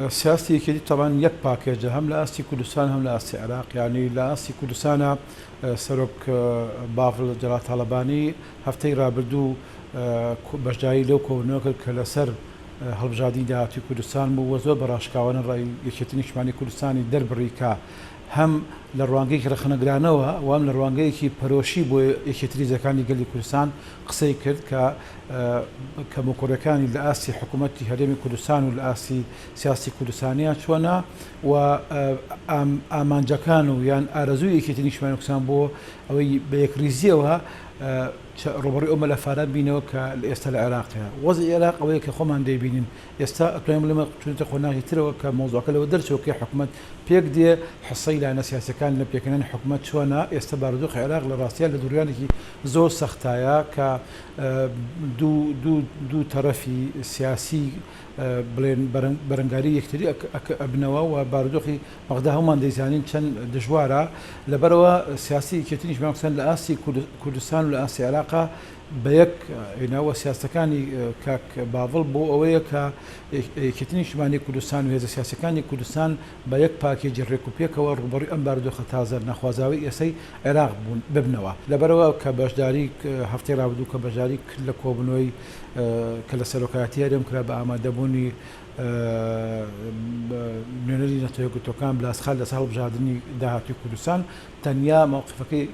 سیاسی یەکێتی طبعاً یەک پاکێجە هەم لە ئاستی کوردستان هەم لە ئاستی عێراق یعنی لە ئاستی کوردستانە سەرۆک باڤڵ جەلال تاڵەبانی هەفتەی ڕابردوو بەشداری لەو کۆبوونەوە کرد کە لەسەر هەڵبژاردننی داهاتی کوردستان بوو وە زۆر بە ڕاشکاوانە ڕای یەکێتی نیشتیمانی کوردستانی دەربڕی کە هەم لە ڕوانگەیەکی ڕخنەگرانەوە وام لە ڕوانگەیەکی پەرۆشی بۆ یەکێتری زەکانی گەلی کوردستان قسەی کرد کە مۆکۆڕەکانی لە ئاستی حکوومەتی هەرێمی کوردستان و لە ئاستی سیاسی کوردستانیان چۆنە و ئامانجەکان و یان ئارەزووی یەکێتی نیشتیمانی کوردستان بۆ ئەوەی بە یەکریزیەوە ڕۆبەڕووی ئەو مەلەفانە بینەوە کە ئێستا لە عێراقەیە وەزعی عێراق ئەوەیە کە خۆمان دەیبینین ئێستا ئەتوانین بڵێمە چونێتە خۆناغی ترەوە کە مۆزوعەکە لەوە دەرچەوە کە حکوومەت پێک دێ حسەی لایەنە سیاسیەکان لە پێکەنانی حکوومەت چۆنە ئێستا بارودۆخی عێراق لە ڕاستیان لە دووریانێکی زۆر سەختایە کە دوو تەرەفی سیاسی بڵێن بەرەنگاری یەکتری ئەبنەوە و بارودۆخی بەغدا هەمومان دەیزانین چەند دژوارە لەبەرەوە سیاسی یەکێتی نیشتیمانی کوردستان لە ئاستی کوردستان و لە ئاستی عێراقا بە یەک هێناوە سیاسەکانی کاک باڤڵ بۆ ئەوەیە کە یەکێتی نیشتیمانی کوردستان و هێزە سیاسەکانی کوردستان بە یەک پاکێجی ڕێکوپێکەوە ڕوبەڕووی ئەم بارودۆخە تازە نەخوازاوی ئێسەی عێراق بوون ببنەوە لەبەرەوە کە بەشداری هەفتەی ڕابردوو کە بەشداری کرد لە کۆبوونەوەی کە لە سەرۆکایەتی هەرێم کرا بە ئامادەبوونی نوێنەری نەتەوە یەکگرتووەکان بلاسخان لەسەر هەڵبژاردننی داهاتی کوردستان تەنیا موقفەکەی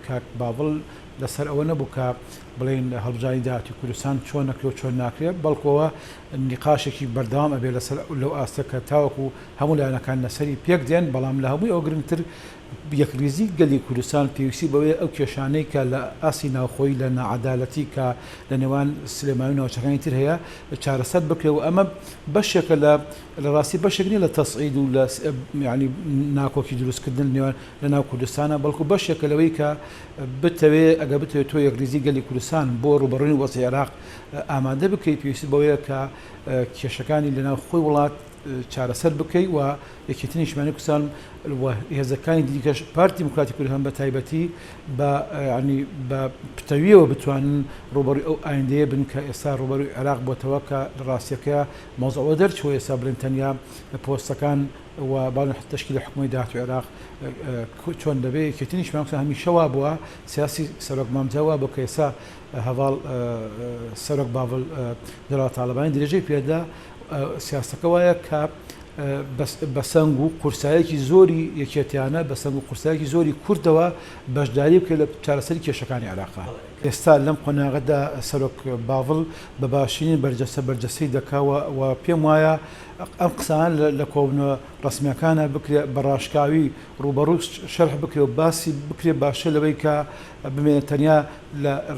کاک باڤڵ لەسەر ئەوە نەبوو کە بڵێن هەڵبژاردننی داهاتی کوردستان چۆن نەکرێت چۆن ناکرێت بەڵکەوە نیقاشێکی بەردەوام ئەبێ لەسەر لەو ئاستە کە تاوەکو هەموو لایەنەکان لەسەری پێک دێن بەڵام لە هەمووی ئەو گرنگتر یەکریزی گەلی کوردستان پێویستی بەوەیە ئەو کێشانەی کە لە ئاسی ناوخۆی لە نەعەدالەتی کە لە نێوان سلێمانی و ناوچەکانی تر هەیە چارەسەر بکرێت و ئەمە بەشێکە لە ڕاستی بەشێک نیە لە تەسعید و لە یعنی ناکۆکی دروستکردن نێوان لە ناو کوردستانە بەڵکو بەشێکە لەوەی کە بتەوێت ئەگە بتەوێت تۆ یەکریزی گەلی کوردستان بۆ ڕوبەڕووی وەزعی عێراق ئامادە بکەیت پێویستی بەوەیە کە کێشەکانی لە ناو خۆی وڵات چارەسەر بکەیت و یەکێتی نیشتیمانی کوردستان هێزەکانی دیکەش پارتی دیموکراتی کوردی هەم بە تایبەتی بە ینی بە پتەویەوە بتوانن ڕوبەڕووی ئەو ئایندەیە بن کە ئێستا ڕوبەڕووی عێراق بۆتەوە کە ڕاستیەکەیە مۆزەوە دەرچوە ئێستا بڵێن تەنیا پۆستەکان و باڵێن تەشکیلی حکوومەتی داهاتووی عێراق چۆن دەبێت یەکێتی نیشتیمانی کوردستان هەمیشەوا بووە سیاسی سەرۆک مامجاوە بۆ کە ئێستا هەڤاڵ سەرۆک باڤڵ جەلال تاڵەبانی درێژەی پێدا سیاسەکە وایە کە بە سەنگ و قورسایەکی زۆری یەکێتیانە بە سەنگ و قورسایەکی زۆری کوردەوە بەشداری بکرێت لە چارەسەری کێشەکانی عێراقا ئێستا لەم قۆناغەدا سەرۆک باڤڵ بە باشترین بەرجەسەی دەکاوە و پێم وایە ئەم قسان لە کۆبنەوە ڕسمیەکانە بکرێت بە ڕاشکاوی ڕوبەڕوو شەرح بکرێت و باسی بکرێت باشە لەوەی کە بمێنێت تەنیا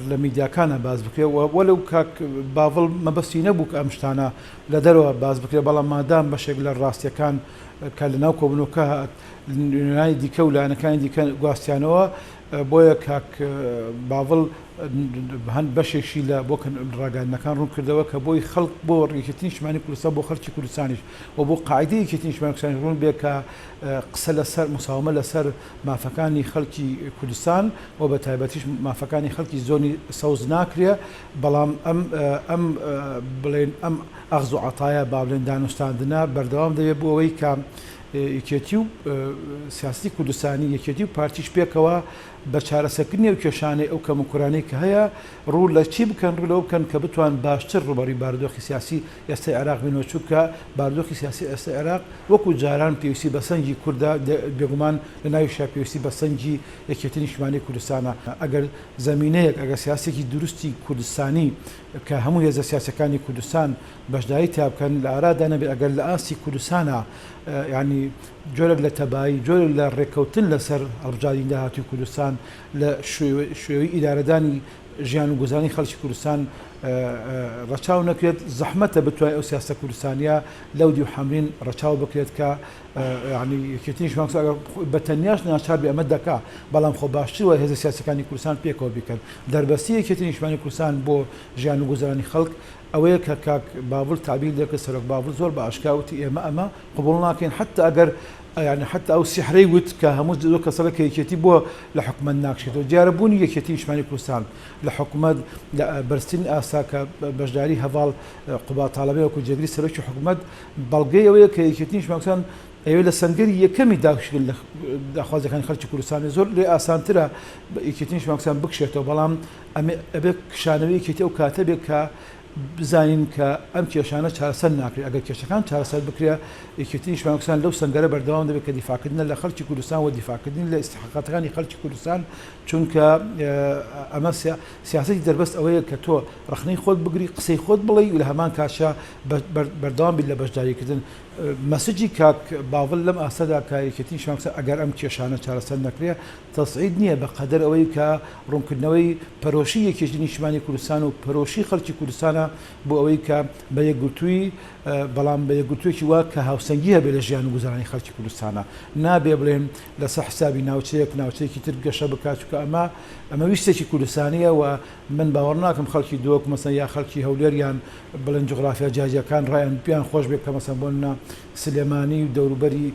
لە میدیاکانە باز بکرێت وەلەو کاک باڤڵ مەبەستی نەبوو کە ئەم شتانە لە دەرەوە باز بکرێت بەڵام مادام بەشێک لە ڕاستیەکان کە لە ناو کۆبنەوەکە نوێنەرانی دیکە و لایەنەکانی دیکە گواستیانەوە بۆیە کاک باڤڵ هەند بەشێکی لە بۆ ڕاگەاندنەکان ڕوون کردەوە کە بۆی خەڵک بۆ یەکێتی نیشتیمانی کوردستان بۆ خەڵکی کوردستانیش و بۆ قاعدەی یەکێتی نیشتیمانی کوردستانی ڕوون بێ کە قسە لەسەر مساومە لەسەر مافەکانی خەڵکی کوردستان و بە تایبەتیش مافەکانی خەڵکی زۆنی سەوز ناکرێ بەڵام ئەم بڵێن ئەم ئەخز و عەتایە با بڵێن دانوستاندنە بەردەوام دەبێت بۆ ئەوەی کە یەکێتی و سیاسی کوردستانی یەکێتی و پارتیش پێکەوە بە چارەسەرکردنی و کێشانەی ئەو کەموکورانەی کە هەیە ڕوو لە چی بکەن ڕوو بکەن کە بتوان باشتر ڕوبەڕووی بارودۆخی سیاسی ئێستای عێراق بینەوە چونکە بارودۆخی سیاسی ئێستای عێراق وەکو جاران پێویستی بە سەنگی کووردا بێگومان لە ناویشا پێویستی بە سەنگی یەکێتی نیشتیمانی کوردستانە ئەگەر زەمینەیەک ئەگەر سیاسێکی دروستی کوردستانی کە هەموو هێزە سیاسەکانی کوردستان بەشداری تا بکەن لە ئارادا نەبێت ئەگەر لە ئاستی کوردستانە ینی جۆرێک لە تەبایی جۆرێک لە ڕێکەوتن لەسەر هەڵبژاردننی داهاتووی کوردستان لە شوێوەی ئیدارەدانی ژیان و گوزانی خەڵکی کوردستان ڕەچاو نەکرێت زەحمەتە بتوانێت ئەو سیاسە کوردستانیە لەو دی و حەمرین ڕەچاو بکرێت کە ینی یەکێتی نیشتیمانی کوردستان بە تەنیاش ناچار بێ ئەمە دەکا بەڵام خۆ باشتر وە هێزە سیاسەکانی کوردستان پێکەوە بیکەن دەربەستی یەکێتی نیشتیمانی کوردستان بۆ ژیان و گوزارانی خەڵک ئەوەیە کە کاک باڤڵ تعبیر دەکرد سەرۆک باڤڵ زۆر بە ئاشکراوتی ئێمە قبوڵ ناکەین حتا ئەگەر يعني حتى ئەو سیحرەی وت کە هەموو زۆر کەسەڵێک یەکێتی بۆ لە حکومەت ناکشێتەوە دیارەبوونی یەکێتی نیشتمانی کوردستان لە حکومەت لە بەرزترین ئاسا کە بەشداری هەڤاڵ قوبات تاڵەبێ وەکو جێگری سەرۆکی حکومەت بەڵگەی ئەوەیە کە یەکێتی نیشتمانی کوردستان ئەوێ لە سەنگەری یەکەمی داخشگل لە داخوازەکانی خەڵکی کوردستان زۆر لێ ئاسانترە یەکێتی نیشتمانی کوردستان بکشێتەوە بەڵام ئەبێ کشانەوەی یەکێتی ئەو کاتە بێت کە بزانین کە ئەم کێشانە چارەسەر ناکرێت ئەگەر کێشەکان چارەسەر بکرێ یەکێتی نیشتمانی کوردستان لەو سەنگەرە بەردەوام دەبێت کە دیفاعکردنە لە خەڵکی کوردستان و دیفاعکردن لە ئیستحقاقەتەکانی خەڵکی کوردستان چونکە ئەمە سیاسەتی دەربەست ئەوەیە کە تۆ ڕخنەی خۆت بگری قسەی خۆت بڵێ و لە هەمان کاشە بەردەوام بیت لە بەشداریکردن مەسجی کاک باوڵ لەم ئاسەدا کە یەکێتی نیشتمانی کوردستان ئەگەر ئەم کێشانە چارەسەر نەکرێ تەسعید نییە بەقەدەر ئەوەی کە ڕوونکردنەوەی پەرۆشی یەکێتی نیشتمانی کوردستان و پەرۆشی خەڵکی کوردستانە بۆ ئەوەی کە بە یەکگرتووی بەڵام بە یەکگرتوویەکی وا کە هاوسەنگی هەبێ لە ژیان و گوزارانی خەڵکی کوردستانە نابێ بڵێن لەسەر حسابی ناوچەیەکی تر گەشە بکات چونکە ئەمە ویستێکی کوردستانیە و من باوەڕ ناکەم خەڵکی دۆک مەسەن یا خەڵکی هەولێریان بڵێن جوغرافیا جیاجیەکان ڕایان پیان خۆش بێت کە مەسەن بۆنە سلێمانی و دەوروبەری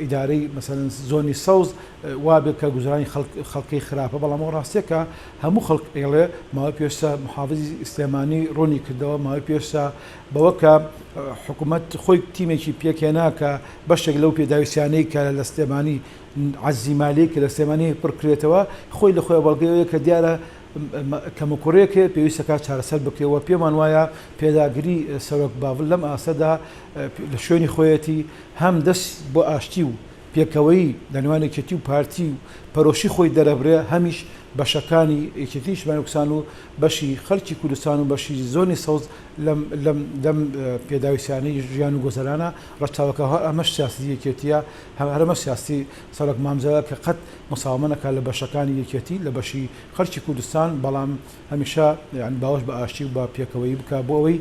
ئیدارەی مەسەن زۆنی سەوز وابێت کە گوزارانی خەڵکی خراپە بەڵام ئەو ڕاستیەکە هەموو خەڵک ئێڵێ ماوەی پێشتە محافزی سلێمانی ڕوونی کردەوە ماوەی پێشتە بەوە کە حکوومەت خۆی تیمێکی پێکێنا کە بەشێک لەو پێداویستیانەی کە لە سلێمانی عەزی مالی کە لە سلێمانی پڕکرێتەوە خۆی لە خۆی بەڵگەیەوەیە کە دیارە کەمەکوڕەیەکێ پێویستەکە چارەسەر بکرێەوە پێمان وایە پێداگری سەرۆک باوڵ لەم ئاسەدا لە شوێنی خۆیەتی هەم دەست بۆ ئاشتی و پێکەوەی دەنوانێکێتی و پارتی و پەرۆشی خۆی دەرەبرێ هەمیش بەشەکانی یەکێتی نیشتمانی کوردستان و بەشی خەڵکی کوردستان و بەشی زۆنی سەوز لەم پێداویستیانەی ژیان و گۆزەرانە ڕەچاوەکە ئەمەش سیاسی یەکێتیە هەرەمە سیاسی سەرۆک مامزەوە کە قەت مساومەنەکە لە بەشەکانی یەکێتی لە بەشی خەڵکی کوردستان بەڵام هەمیشە یعنی باوەش بە ئاشتی و بە پێکەوەی بکە بۆ ئەوەی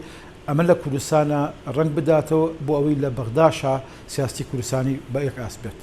ئەمە لە کوردستانە ڕنگ بداتەوە بۆ ئەوەی لە بەغداشە سیاستی کوردستانی بە یەک ئاس بێت.